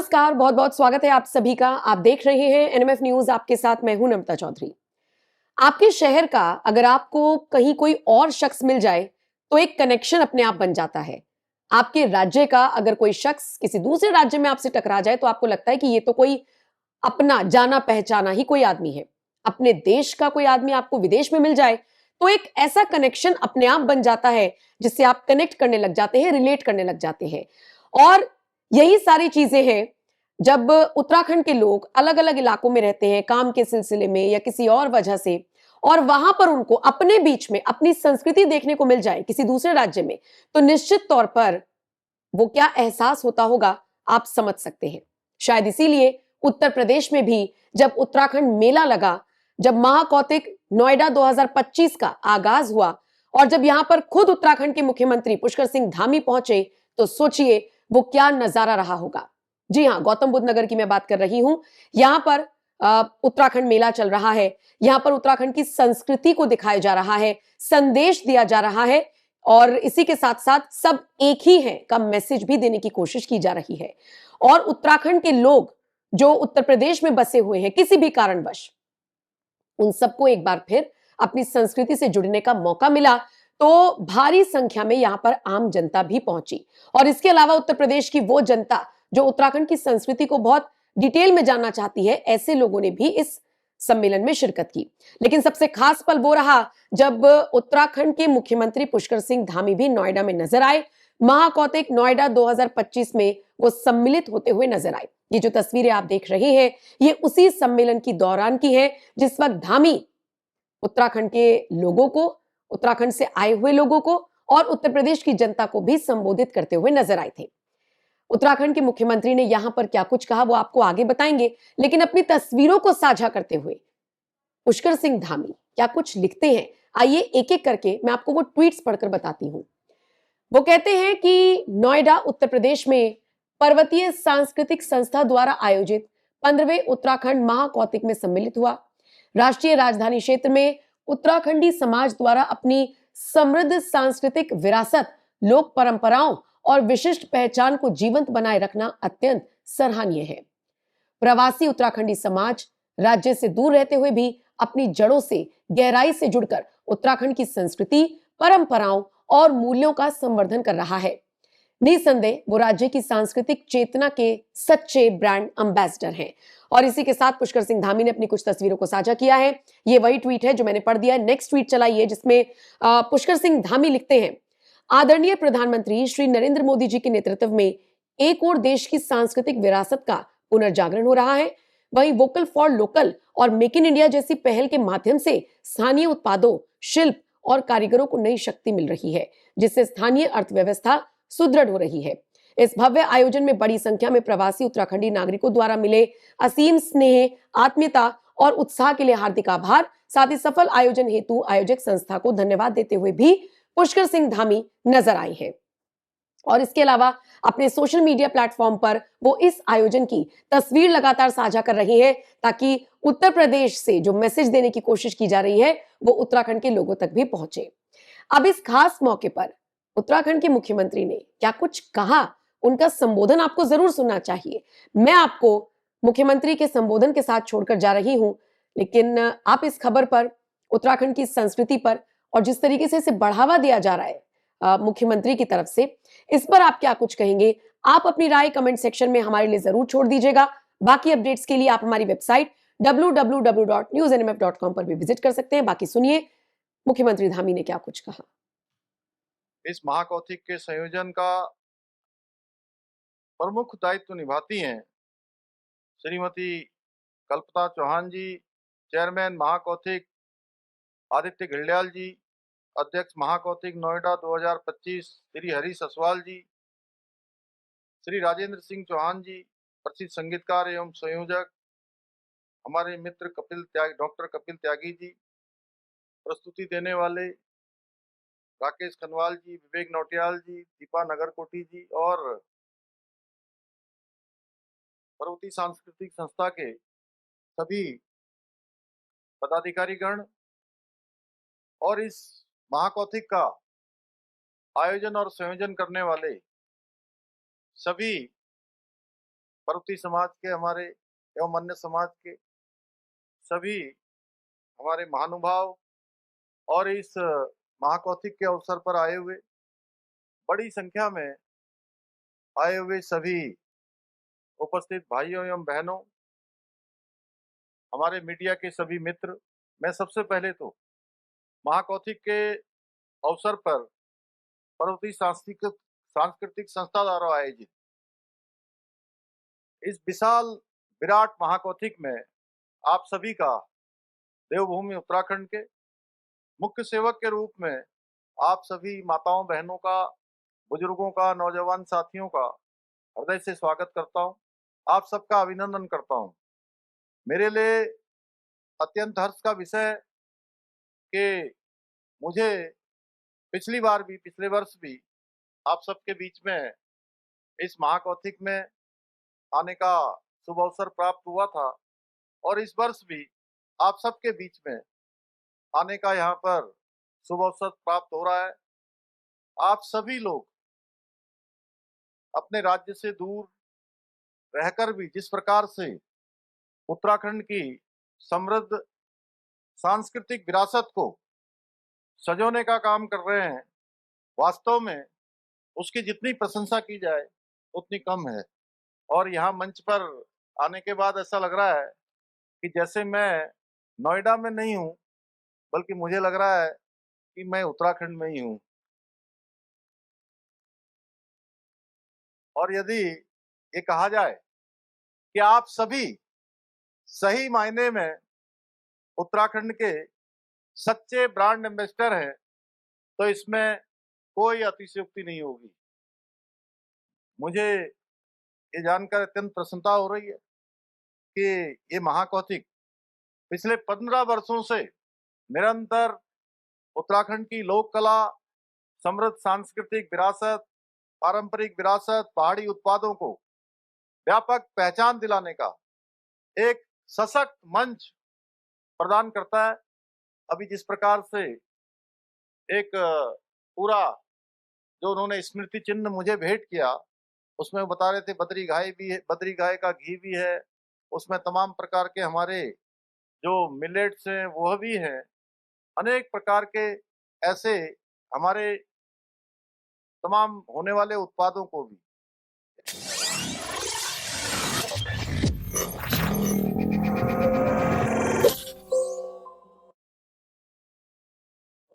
नमस्कार, बहुत बहुत स्वागत है आप सभी का। आप देख रहे हैं एनएमएफ न्यूज, आपके साथ मैं हूं नम्रता चौधरी। आपके शहर का अगर आपको कहीं कोई और शख्स मिल जाए तो एक कनेक्शन अपने आप बन जाता है। आपके राज्य का अगर कोई शख्स किसी दूसरे राज्य में आपसे टकरा जाए तो आपको लगता है कि ये तो कोई अपना जाना पहचाना ही कोई आदमी है। अपने देश का कोई आदमी आपको विदेश में मिल जाए तो एक ऐसा कनेक्शन अपने आप बन जाता है जिससे आप कनेक्ट करने लग जाते हैं, रिलेट करने लग जाते हैं। और यही सारी चीजें हैं जब उत्तराखंड के लोग अलग अलग इलाकों में रहते हैं काम के सिलसिले में या किसी और वजह से, और वहां पर उनको अपने बीच में अपनी संस्कृति देखने को मिल जाए किसी दूसरे राज्य में, तो निश्चित तौर पर वो क्या एहसास होता होगा आप समझ सकते हैं। शायद इसीलिए उत्तर प्रदेश में भी जब उत्तराखंड मेला लगा, जब महाकौतिक नोएडा 2025 का आगाज हुआ और जब यहां पर खुद उत्तराखंड के मुख्यमंत्री पुष्कर सिंह धामी पहुंचे, तो सोचिए वो क्या नजारा रहा होगा। जी हां, गौतम बुद्ध नगर की मैं बात कर रही हूं। यहां पर उत्तराखंड मेला चल रहा है। यहां पर उत्तराखंड की संस्कृति को दिखाया जा रहा है, संदेश दिया जा रहा है और इसी के साथ साथ सब एक ही है का मैसेज भी देने की कोशिश की जा रही है। और उत्तराखंड के लोग जो उत्तर प्रदेश में बसे हुए हैं किसी भी कारणवश, उन सबको एक बार फिर अपनी संस्कृति से जुड़ने का मौका मिला, तो भारी संख्या में यहां पर आम जनता भी पहुंची। और इसके अलावा उत्तर प्रदेश की वो जनता जो उत्तराखंड की संस्कृति को बहुत डिटेल में जानना चाहती है, ऐसे लोगों ने भी इस सम्मेलन में शिरकत की। लेकिन सबसे खास पल वो रहा जब उत्तराखंड के मुख्यमंत्री पुष्कर सिंह धामी भी नोएडा में नजर आए। महाकौतिक नोएडा 2025 में वो सम्मिलित होते हुए नजर आए। ये जो तस्वीरें आप देख रहे हैं, ये उसी सम्मेलन की दौरान की है जिस वक्त धामी उत्तराखंड के लोगों को, उत्तराखंड से आए हुए लोगों को और उत्तर प्रदेश की जनता को भी संबोधित करते हुए नजर आए थे। उत्तराखंड के मुख्यमंत्री ने यहां पर क्या कुछ कहा वो आपको आगे बताएंगे, लेकिन अपनी तस्वीरों को साझा करते हुए पुष्कर सिंह धामी क्या कुछ लिखते हैं, आइए एक एक करके मैं आपको वो ट्वीट्स पढ़कर बताती हूं। वो कहते हैं कि नोएडा उत्तर प्रदेश में पर्वतीय सांस्कृतिक संस्था द्वारा आयोजित 15वें उत्तराखंड महाकौतिक में सम्मिलित हुआ। राष्ट्रीय राजधानी क्षेत्र में उत्तराखंडी समाज द्वारा अपनी समृद्ध सांस्कृतिक विरासत, लोक परंपराओं और विशिष्ट पहचान को जीवंत बनाए रखना अत्यंत सराहनीय है। प्रवासी उत्तराखंडी समाज राज्य से दूर रहते हुए भी अपनी जड़ों से गहराई से जुड़कर उत्तराखंड की संस्कृति, परंपराओं और मूल्यों का संवर्धन कर रहा है। निसंदेह वो राज्य की सांस्कृतिक चेतना के सच्चे ब्रांड एम्बेसडर हैं। और इसी के साथ पुष्कर सिंह धामी ने अपनी कुछ तस्वीरों को साझा किया है। ये वही ट्वीट है जो मैंने पढ़ दिया है। नेक्स्ट ट्वीट चलाइए जिसमें पुष्कर सिंह धामी लिखते हैं, आदरणीय प्रधानमंत्री श्री नरेंद्र मोदी जी के नेतृत्व में एक और देश की सांस्कृतिक विरासत का पुनर्जागरण हो रहा है, वहीं वोकल फॉर लोकल और मेक इन इंडिया जैसी पहल के माध्यम से स्थानीय उत्पादों, शिल्प और कारीगरों को नई शक्ति मिल रही है, जिससे स्थानीय अर्थव्यवस्था सुदृढ़ हो रही है। इस भव्य आयोजन में बड़ी संख्या में प्रवासी उत्तराखंडी नागरिकों द्वारा मिले असीम स्नेह, आत्मीयता और उत्साह के लिए हार्दिक आभार। साथ ही सफल आयोजन हेतु आयोजक संस्था को धन्यवाद देते हुए भी पुष्कर सिंह धामी नजर आए हैं। और इसके अलावा अपने सोशल मीडिया प्लेटफॉर्म पर वो इस आयोजन की तस्वीर लगातार साझा कर रही हैं ताकि उत्तर प्रदेश से जो मैसेज देने की कोशिश की जा रही है वो उत्तराखंड के लोगों तक भी पहुंचे। अब इस खास मौके पर उत्तराखंड के मुख्यमंत्री ने क्या कुछ कहा, उनका संबोधन आपको जरूर सुनना चाहिए। मैं आपको मुख्यमंत्री के संबोधन के साथ छोड़कर जा रही हूं, लेकिन आप इस खबर पर, उत्तराखंड की संस्कृति पर और जिस तरीके से इसे बढ़ावा दिया जा रहा है मुख्यमंत्री की तरफ से, इस पर आप क्या कुछ कहेंगे? आप अपनी राय कमेंट सेक्शन में हमारे लिए जरूर छोड़ दीजिएगा। बाकी अपडेट्स के लिए आप हमारी वेबसाइट www.newsnmf.com पर भी विजिट कर सकते हैं। बाकी सुनिए मुख्यमंत्री धामी ने क्या कुछ कहा। इस महाकौतिक के संयोजन का प्रमुख दायित्व निभाती हैं श्रीमती कल्पना चौहान जी, चेयरमैन महाकौतिक आदित्य घिल्डियाल जी, अध्यक्ष महाकौतिक नोएडा 2025 श्री हरी ससवाल जी, श्री राजेंद्र सिंह चौहान जी, प्रसिद्ध संगीतकार एवं संयोजक हमारे मित्र डॉक्टर कपिल त्यागी जी, प्रस्तुति देने वाले राकेश खनवाल जी, विवेक नौटियाल जी, दीपा नगरकोटी जी और पर्वतीय सांस्कृतिक संस्था के सभी पदाधिकारीगण और इस महाकौतिक का आयोजन और संयोजन करने वाले सभी पर्वतीय समाज के हमारे एवं अन्य समाज के सभी हमारे महानुभाव और इस महाकौतिक के अवसर पर आए हुए बड़ी संख्या में आए हुए सभी उपस्थित भाइयों एवं बहनों, हमारे मीडिया के सभी मित्र, मैं सबसे पहले तो महाकौतिक के अवसर पर पर्वतीय सांस्कृतिक संस्था द्वारा आयोजित इस विशाल विराट महाकौतिक में आप सभी का देवभूमि उत्तराखंड के मुख्य सेवक के रूप में आप सभी माताओं बहनों का, बुजुर्गों का, नौजवान साथियों का हृदय से स्वागत करता हूं। आप सबका अभिनंदन करता हूं। मेरे लिए अत्यंत हर्ष का विषय है कि मुझे पिछले वर्ष भी आप सबके बीच में इस महाकौतिक में आने का शुभ अवसर प्राप्त हुआ था और इस वर्ष भी आप सबके बीच में आने का यहाँ पर शुभ अवसर प्राप्त हो रहा है। आप सभी लोग अपने राज्य से दूर रहकर भी जिस प्रकार से उत्तराखंड की समृद्ध सांस्कृतिक विरासत को सजोने का काम कर रहे हैं, वास्तव में उसकी जितनी प्रशंसा की जाए उतनी कम है। और यहाँ मंच पर आने के बाद ऐसा लग रहा है कि जैसे मैं नोएडा में नहीं हूँ, बल्कि मुझे लग रहा है कि मैं उत्तराखंड में ही हूँ। और यदि ये कहा जाए कि आप सभी सही मायने में उत्तराखंड के सच्चे ब्रांड एम्बेसडर हैं, तो इसमें कोई अतिशयोक्ति नहीं होगी। मुझे ये जानकर अत्यंत प्रसन्नता हो रही है कि ये महाकौतिक पिछले 15 वर्षों से निरंतर उत्तराखंड की लोक कला, समृद्ध सांस्कृतिक विरासत, पारंपरिक विरासत, पहाड़ी उत्पादों को व्यापक पहचान दिलाने का एक सशक्त मंच प्रदान करता है। अभी जिस प्रकार से एक पूरा जो उन्होंने स्मृति चिन्ह मुझे भेंट किया, उसमें वो बता रहे थे बद्री गाय का घी भी है, उसमें तमाम प्रकार के हमारे जो मिलेट्स हैं वह भी हैं, अनेक प्रकार के ऐसे हमारे तमाम होने वाले उत्पादों को भी